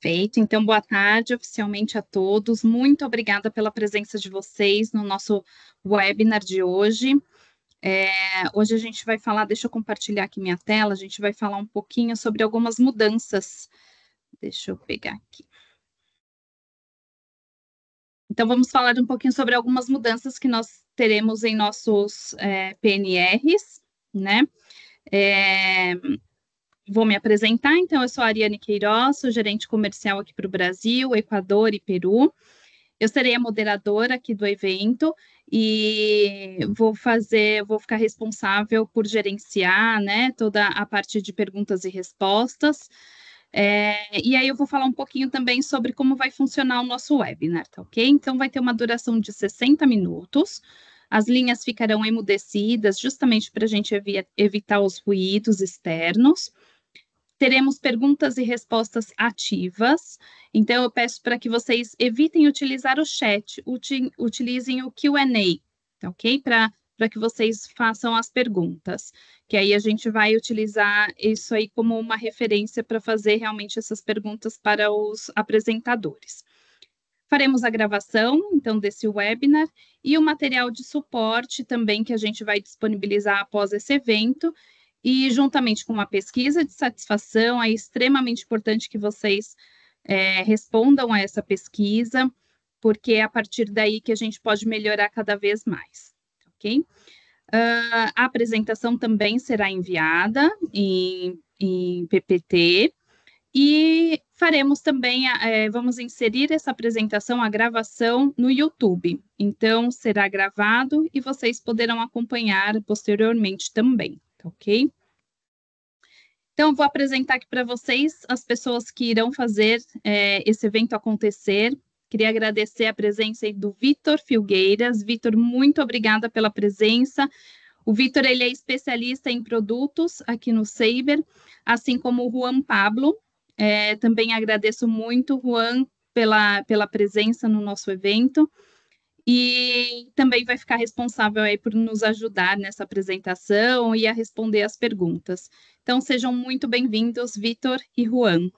Perfeito. Então, boa tarde oficialmente a todos. Muito obrigada pela presença de vocês no nosso webinar de hoje. Hoje a gente vai falar, deixa eu compartilhar aqui minha tela, a gente vai falar um pouquinho sobre algumas mudanças. Deixa eu pegar aqui. Então, vamos falar um pouquinho sobre algumas mudanças que nós teremos em nossos PNRs, né? Vou me apresentar, então, eu sou a Ariane Queiroz, sou gerente comercial aqui para o Brasil, Equador e Peru. Eu serei a moderadora aqui do evento e vou ficar responsável por gerenciar, né, toda a parte de perguntas e respostas. E aí eu vou falar um pouquinho também sobre como vai funcionar o nosso webinar, tá ok? Então vai ter uma duração de 60 minutos. As linhas ficarão emudecidas, justamente para a gente evitar os ruídos externos. Teremos perguntas e respostas ativas, então eu peço para que vocês evitem utilizar o chat, utilizem o Q&A, tá ok? Para que vocês façam as perguntas, que aí a gente vai utilizar isso aí como uma referência para fazer realmente essas perguntas para os apresentadores. Faremos a gravação, então, desse webinar e o material de suporte também que a gente vai disponibilizar após esse evento, e juntamente com uma pesquisa de satisfação, é extremamente importante que vocês respondam a essa pesquisa, porque é a partir daí que a gente pode melhorar cada vez mais, ok? A apresentação também será enviada em PPT, e faremos também, vamos inserir essa apresentação, a gravação, no YouTube. Então, será gravado e vocês poderão acompanhar posteriormente também, ok? Então, vou apresentar aqui para vocês as pessoas que irão fazer esse evento acontecer. Queria agradecer a presença aí do Vitor Filgueiras. Vitor, muito obrigada pela presença. O Vitor, ele é especialista em produtos aqui no Saber, assim como o Juan Pablo. Também agradeço muito, Juan, pela presença no nosso evento. E também vai ficar responsável aí por nos ajudar nessa apresentação e a responder as perguntas. Então, sejam muito bem-vindos, Vitor e Juan.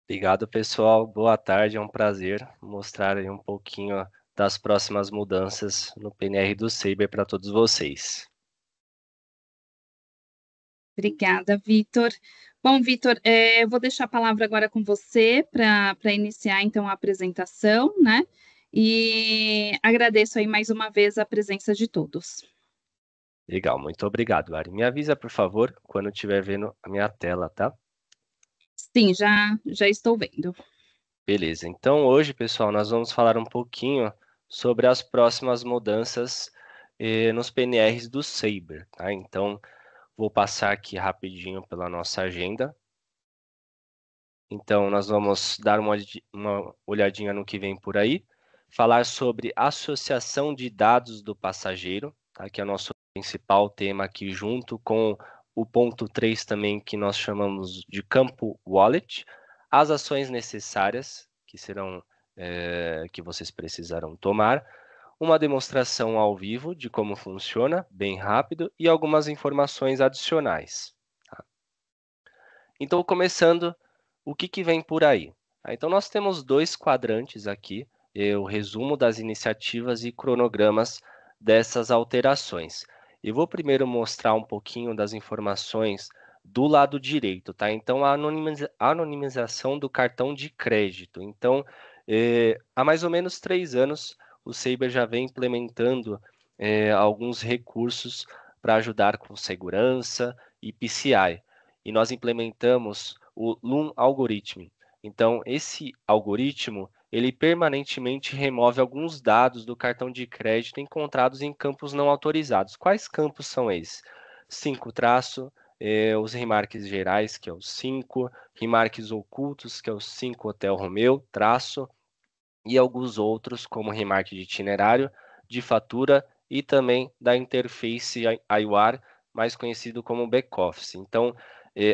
Obrigado, pessoal. Boa tarde, é um prazer mostrar aí um pouquinho das próximas mudanças no PNR do Saber para todos vocês. Obrigada, Vitor. Bom, Vitor, eu vou deixar a palavra agora com você para iniciar, então, a apresentação, né? E agradeço aí mais uma vez a presença de todos. Legal, muito obrigado, Ari. Me avisa, por favor, quando estiver vendo a minha tela, tá? Sim, já estou vendo. Beleza, então hoje, pessoal, nós vamos falar um pouquinho sobre as próximas mudanças nos PNRs do Saber, tá? Então, vou passar aqui rapidinho pela nossa agenda. Então, nós vamos dar uma olhadinha no que vem por aí, falar sobre associação de dados do passageiro, tá? Que é o nosso principal tema aqui, junto com o ponto 3 também, que nós chamamos de campo wallet, as ações necessárias que serão que vocês precisarão tomar, uma demonstração ao vivo de como funciona, bem rápido, e algumas informações adicionais. Tá? Então, começando, o que vem por aí? Então, nós temos dois quadrantes aqui, o resumo das iniciativas e cronogramas dessas alterações. Eu vou primeiro mostrar um pouquinho das informações do lado direito, tá? Então, a anonimização do cartão de crédito. Então, há mais ou menos 3 anos, o Saber já vem implementando alguns recursos para ajudar com segurança e PCI. E nós implementamos o Loom Algorithm. Então, esse algoritmo, ele permanentemente remove alguns dados do cartão de crédito encontrados em campos não autorizados. Quais campos são esses? 5 traço, os remarques gerais, que é o 5, remarques ocultos, que é o 5 Hotel Romeu, traço, e alguns outros, como remarque de itinerário, de fatura e também da interface IWAR, mais conhecido como back-office. Então,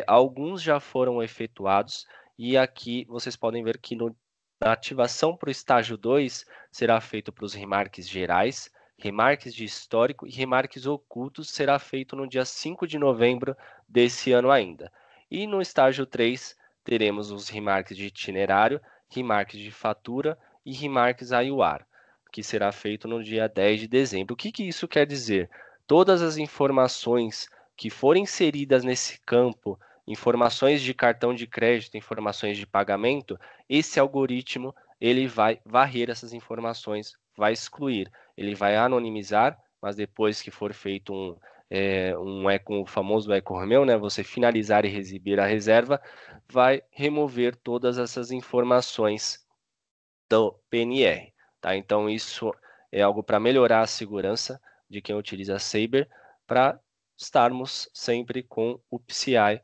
alguns já foram efetuados e aqui vocês podem ver que na ativação para o estágio 2 será feito para os remarques gerais, remarques de histórico e remarques ocultos será feito no dia 5 de novembro desse ano ainda. E no estágio 3 teremos os remarques de itinerário, remarques de fatura e remarques AIUAR, que será feito no dia 10 de dezembro. O que isso quer dizer? Todas as informações que forem inseridas nesse campo, informações de cartão de crédito, informações de pagamento, esse algoritmo ele vai varrer essas informações, vai excluir, ele vai anonimizar, mas depois que for feito o famoso Eco Romeu, né, você finalizar e exibir a reserva, vai remover todas essas informações do PNR. Tá? Então, isso é algo para melhorar a segurança de quem utiliza Saber, para estarmos sempre com o PCI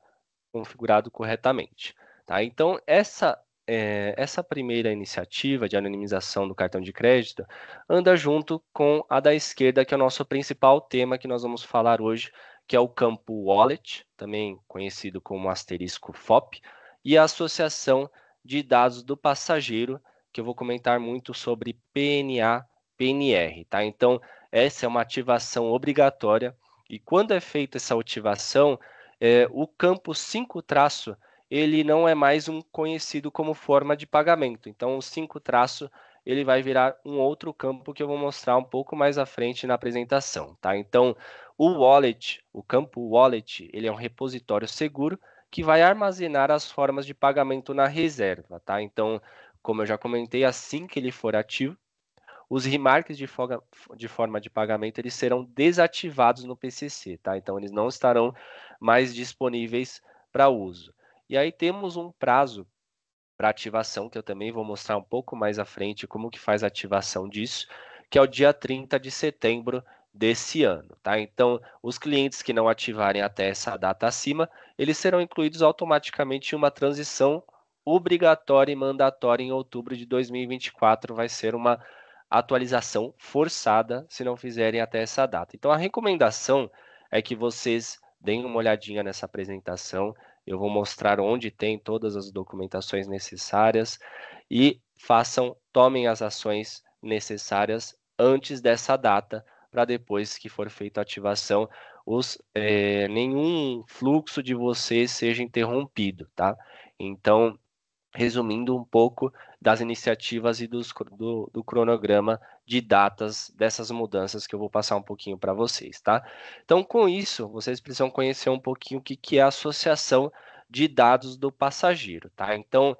configurado corretamente. Tá? Então, essa primeira iniciativa de anonimização do cartão de crédito anda junto com a da esquerda, que é o nosso principal tema que nós vamos falar hoje, que é o campo Wallet, também conhecido como asterisco FOP, e a associação de dados do passageiro, que eu vou comentar muito sobre PNA, PNR. Tá? Então, essa é uma ativação obrigatória, e quando é feita essa ativação, o campo 5 traço, ele não é mais conhecido como forma de pagamento. Então, o 5 traço, ele vai virar um outro campo que eu vou mostrar um pouco mais à frente na apresentação. Tá? Então, o wallet, o campo wallet, ele é um repositório seguro que vai armazenar as formas de pagamento na reserva. Tá? Então, como eu já comentei, assim que ele for ativo, os remarques de forma de pagamento eles serão desativados no PCC, tá? Então, eles não estarão mais disponíveis para uso. E aí temos um prazo para ativação, que eu também vou mostrar um pouco mais à frente como que faz a ativação disso, que é o dia 30 de setembro desse ano, tá? Então, os clientes que não ativarem até essa data acima, eles serão incluídos automaticamente em uma transição obrigatória e mandatória em outubro de 2024, vai ser uma atualização forçada se não fizerem até essa data. Então, a recomendação é que vocês deem uma olhadinha nessa apresentação. Eu vou mostrar onde tem todas as documentações necessárias e tomem as ações necessárias antes dessa data, para depois que for feita a ativação, nenhum fluxo de vocês seja interrompido, tá? Então, resumindo um pouco das iniciativas e do cronograma de datas dessas mudanças que eu vou passar um pouquinho para vocês, tá? Então, com isso, vocês precisam conhecer um pouquinho o que é a associação de dados do passageiro, tá? Então,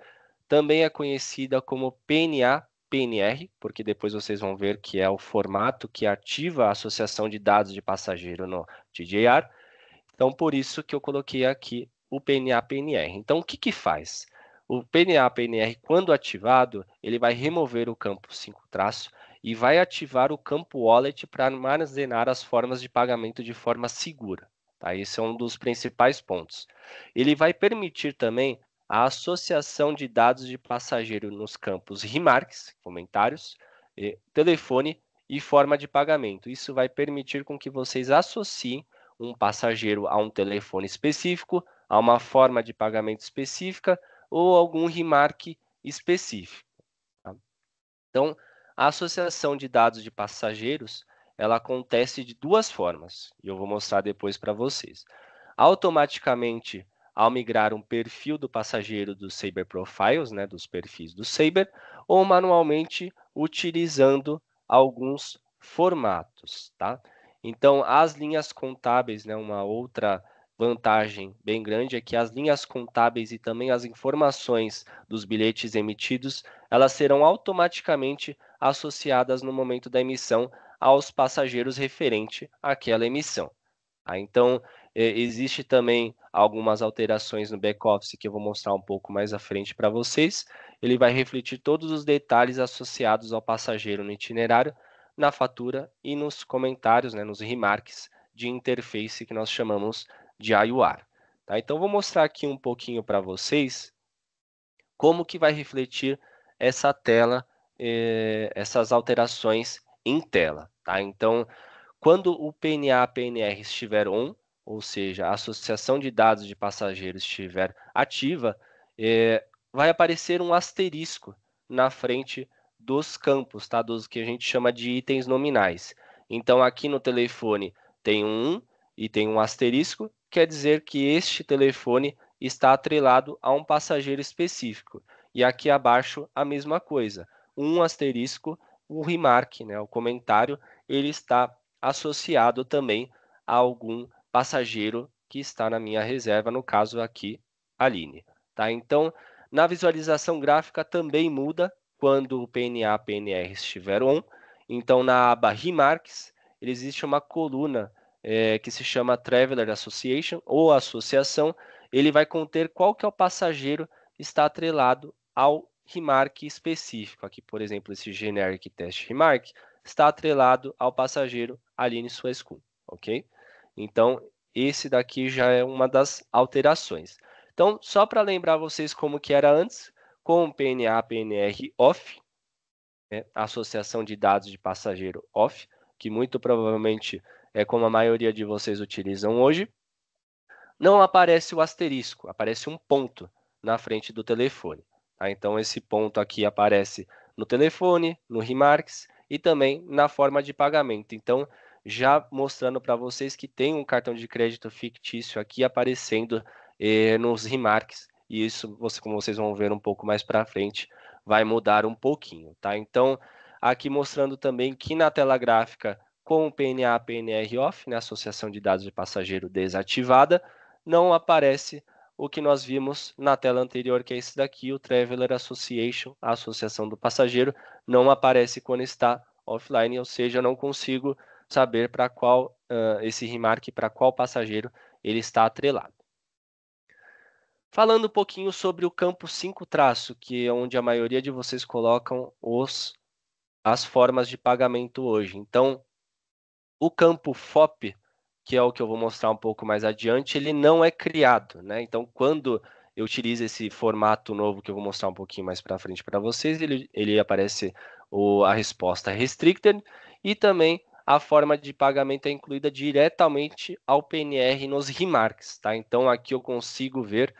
também é conhecida como PNA, PNR, porque depois vocês vão ver que é o formato que ativa a associação de dados de passageiro no TJR. Então, por isso que eu coloquei aqui o PNA-PNR. Então, o que faz? O PNA-PNR, quando ativado, ele vai remover o campo 5 traço e vai ativar o campo Wallet para armazenar as formas de pagamento de forma segura. Tá? Esse é um dos principais pontos. Ele vai permitir também a associação de dados de passageiro nos campos remarques, comentários, telefone e forma de pagamento. Isso vai permitir com que vocês associem um passageiro a um telefone específico, a uma forma de pagamento específica ou algum remarque específico. Tá? Então, a associação de dados de passageiros, ela acontece de duas formas, e eu vou mostrar depois para vocês. Automaticamente, ao migrar um perfil do passageiro dos Saber Profiles, né, dos perfis do Saber, ou manualmente utilizando alguns formatos, tá? Então, as linhas contábeis, né, uma outra vantagem bem grande é que as linhas contábeis e também as informações dos bilhetes emitidos, elas serão automaticamente associadas no momento da emissão aos passageiros referente àquela emissão. Então, existe também algumas alterações no back-office que eu vou mostrar um pouco mais à frente para vocês. Ele vai refletir todos os detalhes associados ao passageiro no itinerário, na fatura e nos comentários, né, nos remarques de interface que nós chamamos de IUR. Tá? Então, vou mostrar aqui um pouquinho para vocês como que vai refletir essa tela, essas alterações em tela. Tá? Então, quando o PNA-PNR estiver on, ou seja, a associação de dados de passageiros estiver ativa, vai aparecer um asterisco na frente dos campos, tá? Dos que a gente chama de itens nominais. Então, aqui no telefone tem um e tem um asterisco, quer dizer que este telefone está atrelado a um passageiro específico. E aqui abaixo a mesma coisa, um asterisco, o remark, né, o comentário, ele está associado também a algum passageiro que está na minha reserva, no caso aqui, Aline. Tá? Então, na visualização gráfica também muda quando o PNA, PNR estiver on. Então, na aba Remarks, existe uma coluna que se chama Traveler Association ou associação. Ele vai conter qual que é o passageiro que está atrelado ao remark específico. Aqui, por exemplo, esse Generic Test Remark está atrelado ao passageiro Aline Suescun, ok? Então, esse daqui já é uma das alterações. Então, só para lembrar vocês como que era antes, com o PNA, PNR off, né, associação de dados de passageiro off, que muito provavelmente é como a maioria de vocês utilizam hoje, não aparece o asterisco, aparece um ponto na frente do telefone. Tá? Então, esse ponto aqui aparece no telefone, no Remarks e também na forma de pagamento. Então, já mostrando para vocês que tem um cartão de crédito fictício aqui aparecendo nos Remarks, e isso, como vocês vão ver um pouco mais para frente, vai mudar um pouquinho. Tá? Então, aqui mostrando também que na tela gráfica, com o PNA, PNR off, né, Associação de Dados de Passageiro desativada, não aparece o que nós vimos na tela anterior, que é esse daqui, o Traveler Association, a associação do passageiro, não aparece quando está offline, ou seja, eu não consigo saber para qual esse remark, para qual passageiro ele está atrelado. Falando um pouquinho sobre o campo 5 traço, que é onde a maioria de vocês colocam as formas de pagamento hoje. Então, o campo FOP, que é o que eu vou mostrar um pouco mais adiante, ele não é criado, né? Então, quando eu utilizo esse formato novo que eu vou mostrar um pouquinho mais para frente para vocês, ele aparece a resposta restricted e também a forma de pagamento é incluída diretamente ao PNR nos remarks, tá? Então, aqui eu consigo ver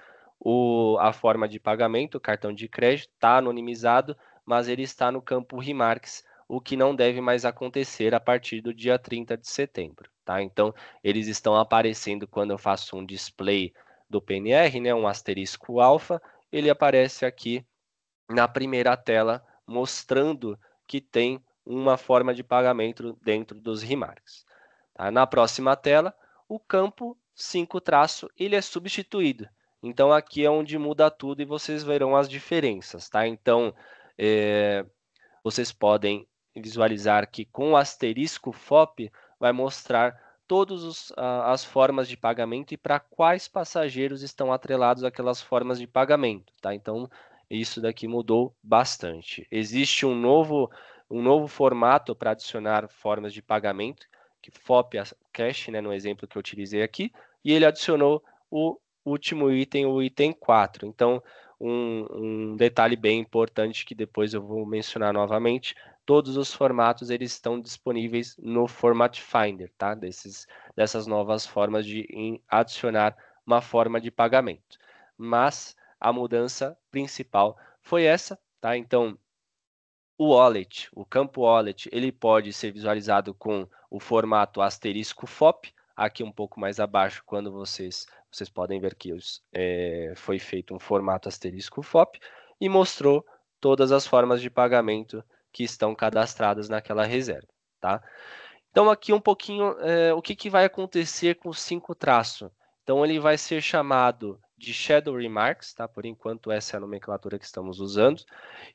a forma de pagamento, o cartão de crédito está anonimizado, mas ele está no campo remarks, o que não deve mais acontecer a partir do dia 30 de setembro. Tá? Então, eles estão aparecendo quando eu faço um display do PNR, né, um asterisco alfa, ele aparece aqui na primeira tela, mostrando que tem uma forma de pagamento dentro dos remarks. Tá? Na próxima tela, o campo 5 traço, ele é substituído. Então, aqui é onde muda tudo e vocês verão as diferenças. Tá? Então, vocês podem visualizar que com o asterisco FOP vai mostrar todas as formas de pagamento e para quais passageiros estão atrelados aquelas formas de pagamento. Tá? Então, isso daqui mudou bastante. Existe um novo formato para adicionar formas de pagamento, que FOP Cash, né, no exemplo que eu utilizei aqui, e ele adicionou o último item, o item 4. Então, um detalhe bem importante que depois eu vou mencionar novamente, todos os formatos eles estão disponíveis no Format Finder, tá? Dessas novas formas de adicionar uma forma de pagamento. Mas a mudança principal foi essa, tá? Então, o wallet, o campo wallet, ele pode ser visualizado com o formato asterisco FOP, aqui um pouco mais abaixo, quando vocês podem ver que foi feito um formato asterisco FOP e mostrou todas as formas de pagamento que estão cadastradas naquela reserva. Tá? Então, aqui um pouquinho o que vai acontecer com o 5 traço. Então, ele vai ser chamado de Shadow Remarks, tá? Por enquanto, essa é a nomenclatura que estamos usando.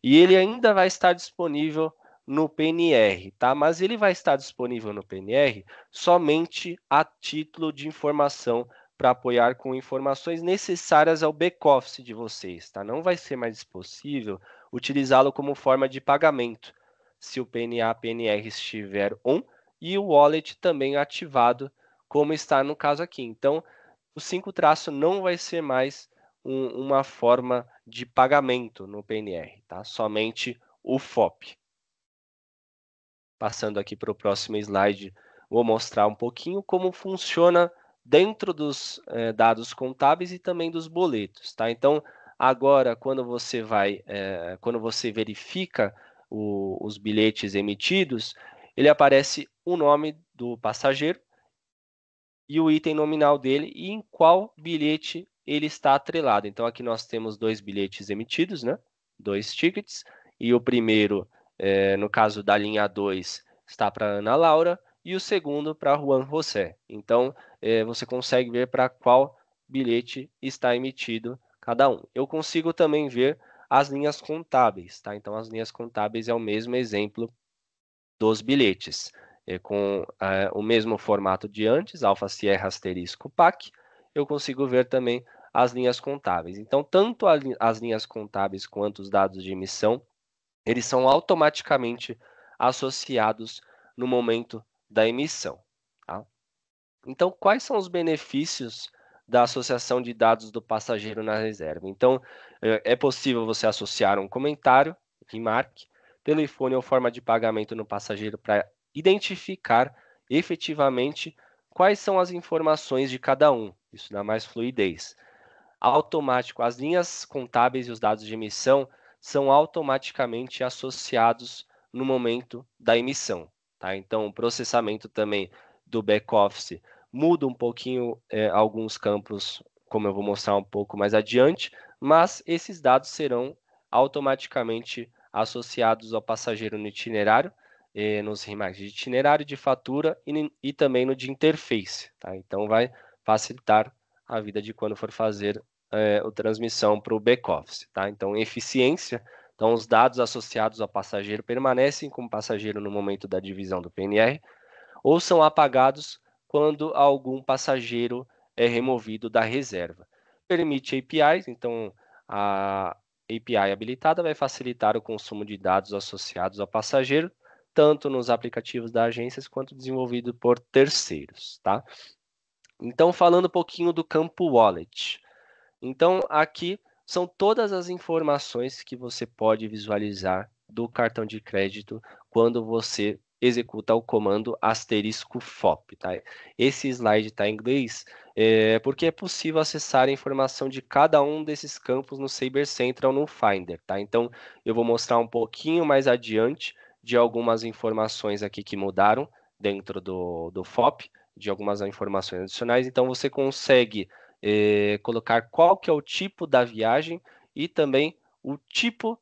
E ele ainda vai estar disponível no PNR, tá? Mas ele vai estar disponível no PNR somente a título de informação para apoiar com informações necessárias ao back-office de vocês, tá? Não vai ser mais possível utilizá-lo como forma de pagamento se o PNA, PNR estiver on e o wallet também ativado, como está no caso aqui. Então, o 5 traço não vai ser mais uma forma de pagamento no PNR, tá? Somente o FOP. Passando aqui para o próximo slide, vou mostrar um pouquinho como funciona dentro dos dados contábeis e também dos boletos, tá? Então, agora, quando você verifica os bilhetes emitidos, ele aparece o nome do passageiro e o item nominal dele e em qual bilhete ele está atrelado. Então, aqui nós temos 2 bilhetes emitidos, né? 2 tickets, e o primeiro, no caso da linha 2, está para Ana Laura, e o segundo para Juan José. Então, você consegue ver para qual bilhete está emitido cada um. Eu consigo também ver as linhas contábeis, tá? Então, as linhas contábeis é o mesmo exemplo dos bilhetes, com o mesmo formato de antes, Alfa Sierra asterisco PAC, eu consigo ver também as linhas contábeis. Então, tanto as linhas contábeis quanto os dados de emissão, eles são automaticamente associados no momento da emissão. Tá? Então, quais são os benefícios da associação de dados do passageiro na reserva? Então, é possível você associar um comentário, remarque, telefone ou forma de pagamento no passageiro para identificar efetivamente quais são as informações de cada um. Isso dá mais fluidez. Automático, as linhas contábeis e os dados de emissão são automaticamente associados no momento da emissão. Tá? Então, o processamento também do back-office muda um pouquinho alguns campos, como eu vou mostrar um pouco mais adiante, mas esses dados serão automaticamente associados ao passageiro no itinerário, nos remarques de itinerário, de fatura e também no de interface. Tá? Então, vai facilitar a vida de quando for fazer a transmissão para o back-office. Tá? Então, eficiência. Então, os dados associados ao passageiro permanecem como passageiro no momento da divisão do PNR ou são apagados quando algum passageiro é removido da reserva. Permite APIs, então a API habilitada vai facilitar o consumo de dados associados ao passageiro, tanto nos aplicativos da agência quanto desenvolvido por terceiros. Tá? Então, falando um pouquinho do campo Wallet. Então, aqui são todas as informações que você pode visualizar do cartão de crédito quando você executa o comando *FOP. Tá? Esse slide está em inglês porque é possível acessar a informação de cada um desses campos no Saber Central no Finder. Tá? Então, eu vou mostrar um pouquinho mais adiante de algumas informações aqui que mudaram dentro do FOP, de algumas informações adicionais. Então, você consegue colocar qual que é o tipo da viagem e também o tipo,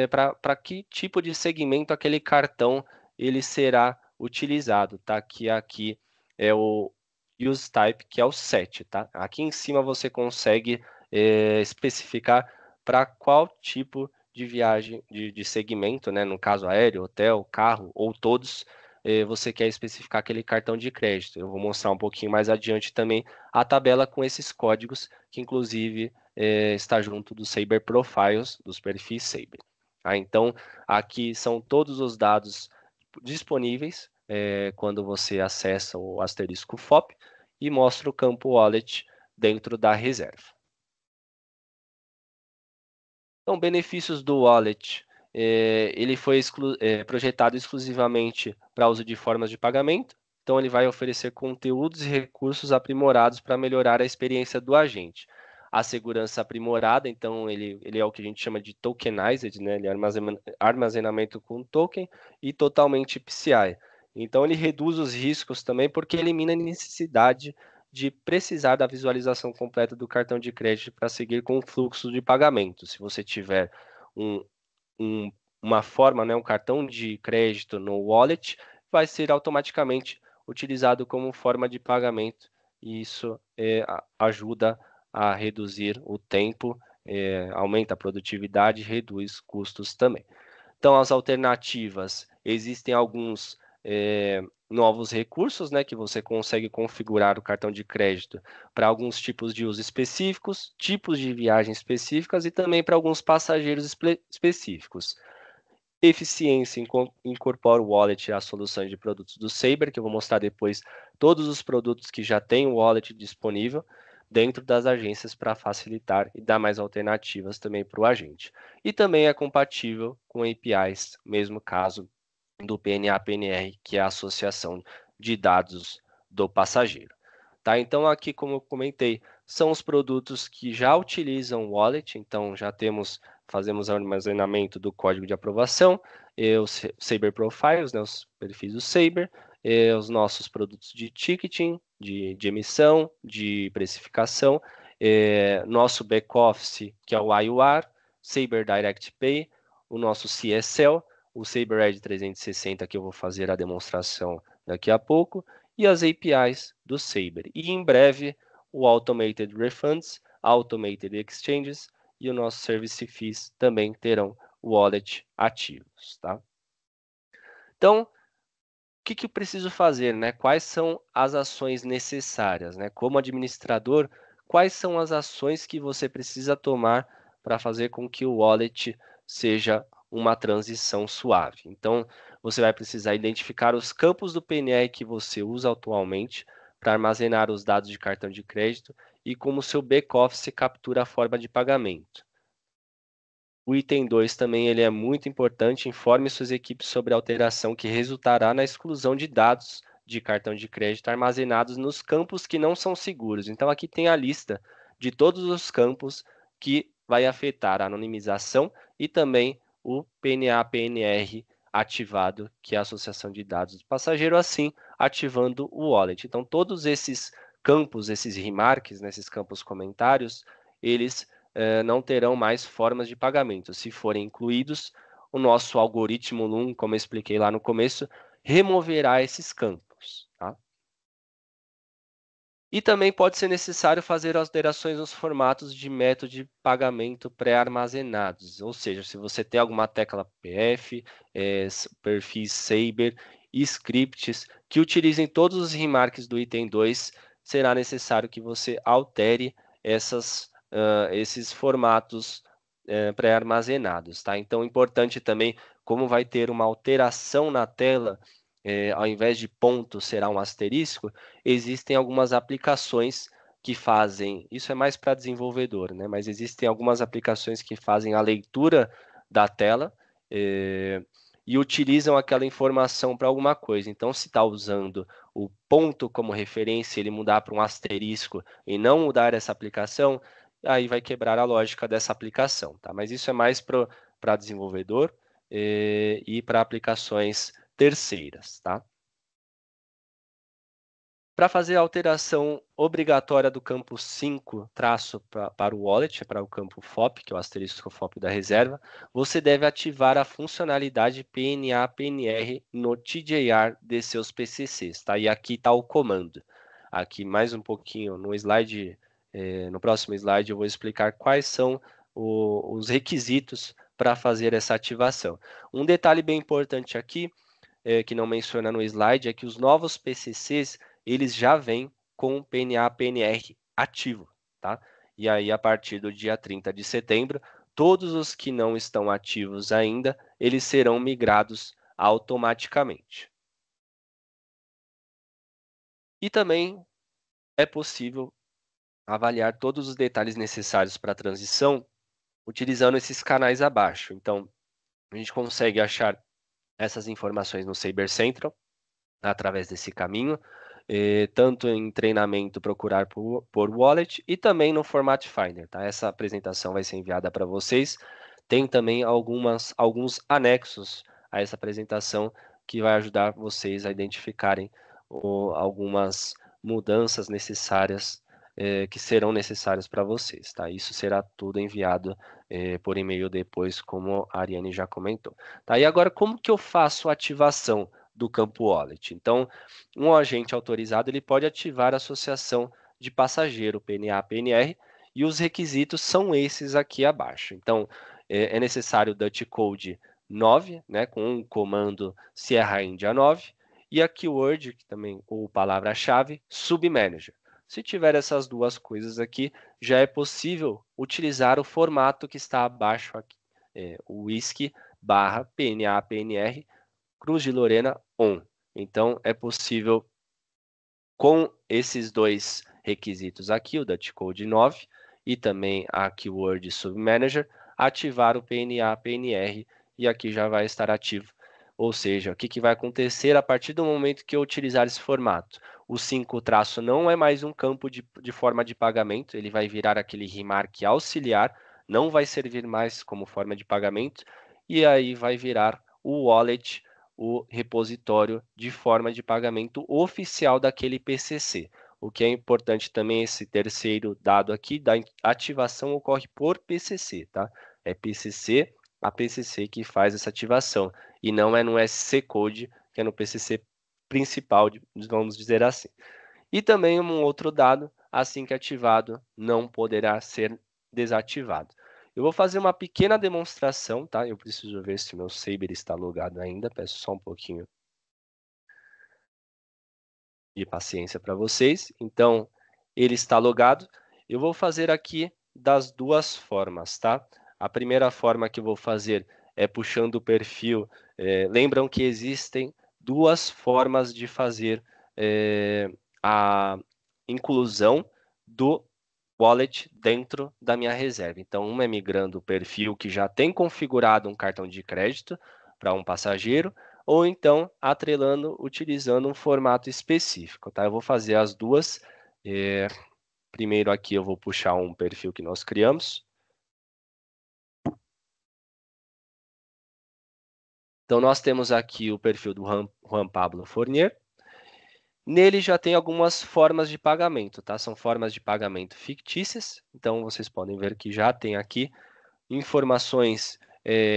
para que tipo de segmento aquele cartão ele será utilizado, tá? Que aqui é o use type, que é o set, tá? Aqui em cima você consegue especificar para qual tipo de viagem, de segmento, né? No caso aéreo, hotel, carro ou todos, você quer especificar aquele cartão de crédito. Eu vou mostrar um pouquinho mais adiante também a tabela com esses códigos, que inclusive está junto dos Saber Profiles, dos perfis Saber. Tá? Então, aqui são todos os dados disponíveis quando você acessa o asterisco FOP e mostra o campo Wallet dentro da reserva. Então, benefícios do Wallet. Ele foi projetado exclusivamente para uso de formas de pagamento. Então, ele vai oferecer conteúdos e recursos aprimorados para melhorar a experiência do agente. A segurança aprimorada, então, ele é o que a gente chama de tokenized, né? Ele é armazenamento com token e totalmente PCI. Então, ele reduz os riscos também, porque elimina a necessidade de precisar da visualização completa do cartão de crédito para seguir com o fluxo de pagamento. Se você tiver uma forma, né, um cartão de crédito no wallet, vai ser automaticamente utilizado como forma de pagamento e isso ajuda a reduzir o tempo, aumenta a produtividade e reduz custos também. Então, as alternativas, existem alguns novos recursos, né, que você consegue configurar o cartão de crédito para alguns tipos de uso específicos, tipos de viagem específicas e também para alguns passageiros específicos. Eficiência incorpora o wallet às soluções de produtos do Saber, que eu vou mostrar depois todos os produtos que já têm o wallet disponível dentro das agências para facilitar e dar mais alternativas também para o agente. E também é compatível com APIs, mesmo caso do PNA-PNR, que é a associação de dados do passageiro. Tá? Então, aqui, como eu comentei, são os produtos que já utilizam o wallet, então já fazemos armazenamento do código de aprovação, os Saber Profiles, né, os perfis do Saber, os nossos produtos de ticketing, de emissão, de precificação nosso back-office, que é o IUR, Sabre Direct Pay, o nosso CSL, o Sabre Edge 360, que eu vou fazer a demonstração daqui a pouco, e as APIs do Sabre. E em breve, o Automated Refunds, Automated Exchanges e o nosso Service Fees também terão wallet ativos, tá? Então, o que eu preciso fazer, né? Quais são as ações necessárias, né? Como administrador, quais são as ações que você precisa tomar para fazer com que o wallet seja uma transição suave? Então, você vai precisar identificar os campos do PNR que você usa atualmente para armazenar os dados de cartão de crédito e como o seu back-office captura a forma de pagamento. O item 2 também ele é muito importante, informe suas equipes sobre a alteração que resultará na exclusão de dados de cartão de crédito armazenados nos campos que não são seguros. Então aqui tem a lista de todos os campos que vai afetar a anonimização e também o PNA-PNR ativado, que é a associação de dados do passageiro, assim ativando o wallet. Então todos esses campos, esses remarks, nesses campos comentários, eles não terão mais formas de pagamento. Se forem incluídos, o nosso algoritmo Loom, como eu expliquei lá no começo, removerá esses campos. Tá? E também pode ser necessário fazer alterações nos formatos de método de pagamento pré-armazenados. Ou seja, se você tem alguma tecla PF, perfis Sabre, scripts que utilizem todos os remarks do item 2, será necessário que você altere esses formatos pré-armazenados. Tá? Então, importante também, como vai ter uma alteração na tela, ao invés de ponto será um asterisco, existem algumas aplicações que fazem, isso é mais para desenvolvedor, né? Mas existem algumas aplicações que fazem a leitura da tela e utilizam aquela informação para alguma coisa. Então, se está usando o ponto como referência, ele mudar para um asterisco e não mudar essa aplicação, aí vai quebrar a lógica dessa aplicação, tá? Mas isso é mais para desenvolvedor e para aplicações terceiras, tá? Para fazer a alteração obrigatória do campo 5 traço para o wallet, para o campo FOP, que é o asterisco FOP da reserva, você deve ativar a funcionalidade PNA-PNR no TJR de seus PCCs, tá? E aqui está o comando. Aqui mais um pouquinho no slide, no próximo slide eu vou explicar quais são os requisitos para fazer essa ativação. Um detalhe bem importante aqui, que não menciona no slide, é que os novos PCCs eles já vêm com o PNA-PNR ativo, tá? E aí, a partir do dia 30 de setembro, todos os que não estão ativos ainda, eles serão migrados automaticamente. E também é possível avaliar todos os detalhes necessários para a transição utilizando esses canais abaixo. Então, a gente consegue achar essas informações no Sabre Central, através desse caminho, tanto em treinamento procurar por wallet e também no Format Finder. Tá? Essa apresentação vai ser enviada para vocês. Tem também alguns anexos a essa apresentação que vai ajudar vocês a identificarem algumas mudanças necessárias que serão necessárias para vocês. Tá? Isso será tudo enviado por e-mail depois, como a Ariane já comentou. Tá? E agora, como que eu faço a ativação do campo wallet? Então, um agente autorizado ele pode ativar a associação de passageiro, PNA-PNR, e os requisitos são esses aqui abaixo. Então, é necessário o Dutch Code 9, né, com um comando Sierra India 9, e a keyword, que também, ou palavra-chave, Submanager. Se tiver essas duas coisas aqui, já é possível utilizar o formato que está abaixo aqui, o whisky/PNA-PNR Cruz de Lorena on. Então, é possível, com esses dois requisitos aqui, o Dutch Code 9 e também a Keyword Submanager, ativar o PNA-PNR e aqui já vai estar ativo. Ou seja, o que vai acontecer a partir do momento que eu utilizar esse formato? O 5 traço não é mais um campo de forma de pagamento, ele vai virar aquele remark auxiliar, não vai servir mais como forma de pagamento, e aí vai virar o wallet, o repositório de forma de pagamento oficial daquele PCC. O que é importante também, esse terceiro dado aqui, da ativação ocorre por PCC, tá? É PCC, a PCC que faz essa ativação, e não é no SC Code, que é no PCC principal, vamos dizer assim. E também um outro dado, assim que ativado, não poderá ser desativado. Eu vou fazer uma pequena demonstração, tá? Eu preciso ver se meu Saber está logado ainda, peço só um pouquinho de paciência para vocês. Então, ele está logado. Eu vou fazer aqui das duas formas, tá? A primeira forma que eu vou fazer é puxando o perfil. Lembram que existem duas formas de fazer a inclusão do wallet dentro da minha reserva. Então, uma é migrando o perfil que já tem configurado um cartão de crédito para um passageiro, ou então atrelando, utilizando um formato específico, tá? Eu vou fazer as duas. Primeiro aqui eu vou puxar um perfil que nós criamos. Então, nós temos aqui o perfil do Juan Pablo Fournier. Nele já tem algumas formas de pagamento, tá? São formas de pagamento fictícias. Então, vocês podem ver que já tem aqui informações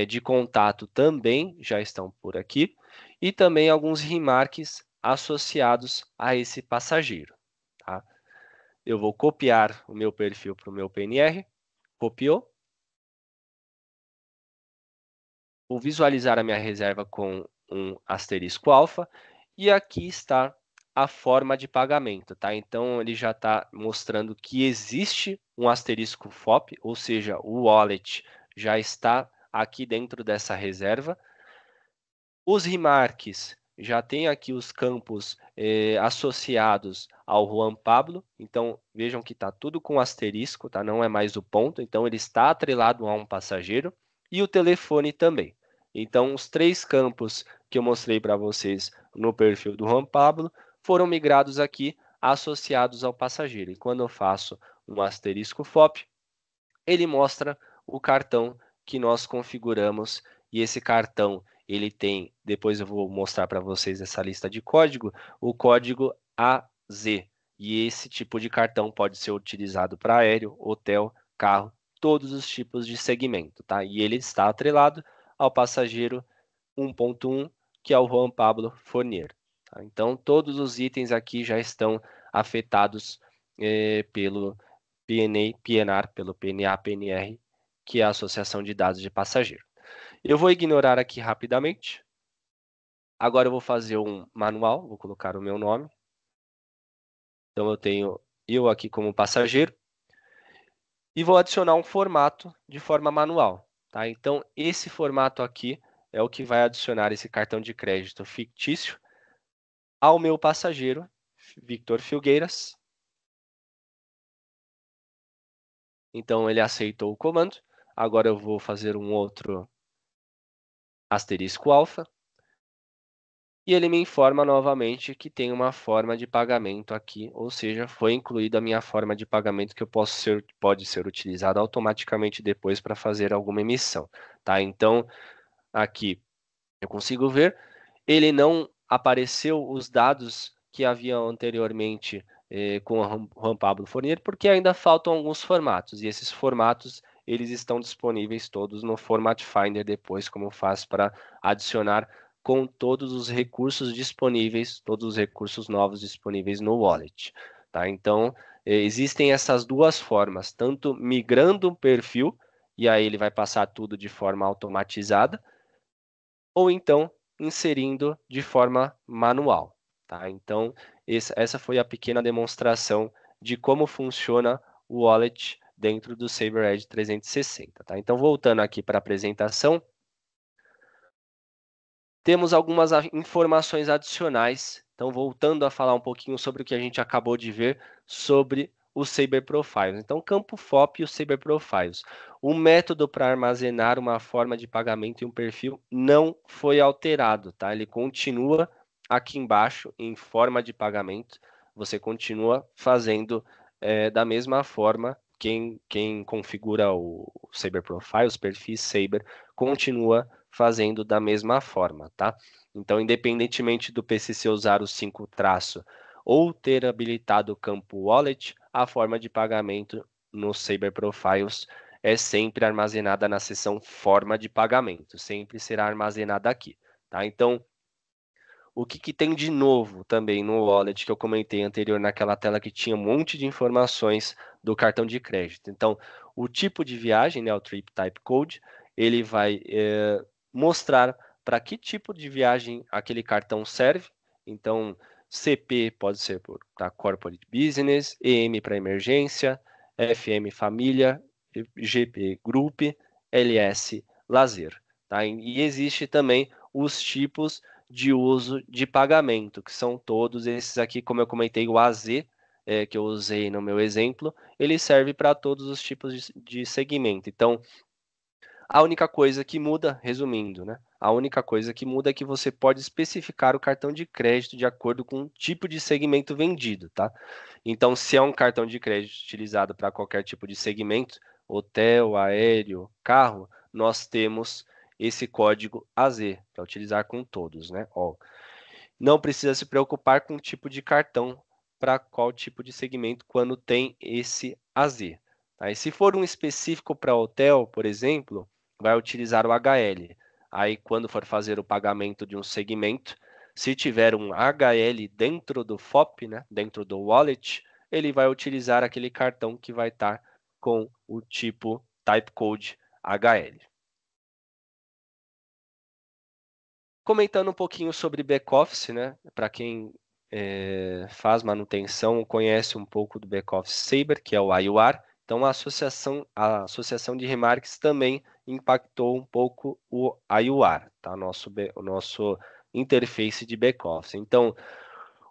de contato também já estão por aqui. E também alguns remarques associados a esse passageiro, tá? Eu vou copiar o meu perfil para o meu PNR. Copiou. Vou visualizar a minha reserva com um asterisco alfa. E aqui está a forma de pagamento, tá? Então, ele já está mostrando que existe um asterisco FOP, ou seja, o wallet já está aqui dentro dessa reserva. Os remarques, já tem aqui os campos associados ao Juan Pablo. Então, vejam que está tudo com asterisco, tá? Não é mais o ponto. Então, ele está atrelado a um passageiro. E o telefone também. Então, os três campos que eu mostrei para vocês no perfil do Juan Pablo foram migrados aqui, associados ao passageiro. E quando eu faço um asterisco FOP, ele mostra o cartão que nós configuramos. E esse cartão, ele tem, depois eu vou mostrar para vocês essa lista de código, o código AZ. E esse tipo de cartão pode ser utilizado para aéreo, hotel, carro, todos os tipos de segmento, tá? E ele está atrelado ao passageiro 1.1, que é o Juan Pablo Fournier. Tá? Então, todos os itens aqui já estão afetados pelo PNR, pelo PNA-PNR, que é a Associação de Dados de Passageiro. Eu vou ignorar aqui rapidamente. Agora eu vou fazer um manual, vou colocar o meu nome. Então, eu tenho eu aqui como passageiro. E vou adicionar um formato de forma manual, tá? Então, esse formato aqui é o que vai adicionar esse cartão de crédito fictício ao meu passageiro, Victor Filgueiras. Então, ele aceitou o comando. Agora eu vou fazer um outro asterisco alfa. E ele me informa novamente que tem uma forma de pagamento aqui, ou seja, foi incluída a minha forma de pagamento que pode ser utilizada automaticamente depois para fazer alguma emissão, tá? Então, aqui eu consigo ver, ele não apareceu os dados que haviam anteriormente com o Juan Pablo Fournier, porque ainda faltam alguns formatos, e esses formatos eles estão disponíveis todos no Format Finder depois, como faz para adicionar com todos os recursos disponíveis, todos os recursos novos disponíveis no wallet, tá? Então, existem essas duas formas, tanto migrando o perfil, e aí ele vai passar tudo de forma automatizada, ou então inserindo de forma manual, tá? Então, essa foi a pequena demonstração de como funciona o wallet dentro do Saber Edge 360, tá? Então, voltando aqui para a apresentação, temos algumas informações adicionais. Então, voltando a falar um pouquinho sobre o que a gente acabou de ver sobre o Saber Profiles. Então, campo FOP e o Saber Profiles. O método para armazenar uma forma de pagamento e um perfil não foi alterado, tá? Ele continua aqui embaixo em forma de pagamento. Você continua fazendo da mesma forma. Quem configura o Saber Profile, os perfis Saber, continua fazendo da mesma forma, tá? Então, independentemente do PCC usar o 5 traço ou ter habilitado o campo Wallet, a forma de pagamento no Saber Profiles é sempre armazenada na seção forma de pagamento, sempre será armazenada aqui, tá? Então, o que tem de novo também no Wallet que eu comentei anterior naquela tela que tinha um monte de informações do cartão de crédito. Então, o tipo de viagem, né, o Trip Type Code, ele vai mostrar para que tipo de viagem aquele cartão serve. Então, CP pode ser para Corporate Business, EM para emergência, FM família, GP Group, LS lazer. Tá? E existe também os tipos de uso de pagamento, que são todos esses aqui, como eu comentei, o AZ, que eu usei no meu exemplo, ele serve para todos os tipos de segmento. Então, a única coisa que muda, resumindo, né? A única coisa que muda é que você pode especificar o cartão de crédito de acordo com o tipo de segmento vendido, tá? Então, se é um cartão de crédito utilizado para qualquer tipo de segmento, hotel, aéreo, carro, nós temos esse código AZ para utilizar com todos, né? Ó, não precisa se preocupar com o tipo de cartão para qual tipo de segmento quando tem esse AZ. Tá? E se for um específico para hotel, por exemplo, vai utilizar o HL. Aí, quando for fazer o pagamento de um segmento, se tiver um HL dentro do FOP, né, dentro do wallet, ele vai utilizar aquele cartão que vai estar com o tipo Type Code HL. Comentando um pouquinho sobre back-office, né? Para quem faz manutenção, conhece um pouco do back-office Saber, que é o IUR. Então, a associação de remarks também impactou um pouco o IUR, tá? O nosso interface de back-office. Então,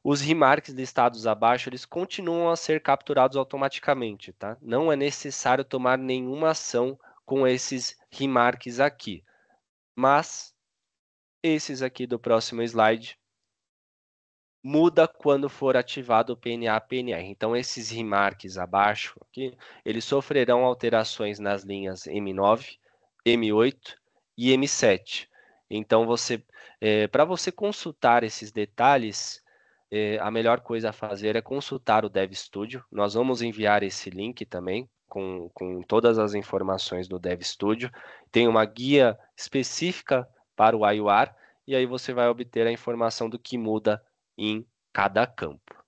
os remarks listados abaixo, eles continuam a ser capturados automaticamente, tá? Não é necessário tomar nenhuma ação com esses remarks aqui. Mas esses aqui do próximo slide muda quando for ativado o PNA-PNR. Então, esses remarks abaixo aqui, eles sofrerão alterações nas linhas M9, M8 e M7. Então, para você consultar esses detalhes, a melhor coisa a fazer é consultar o DevStudio. Nós vamos enviar esse link também, com todas as informações do DevStudio. Tem uma guia específica para o IUR, e aí você vai obter a informação do que muda em cada campo.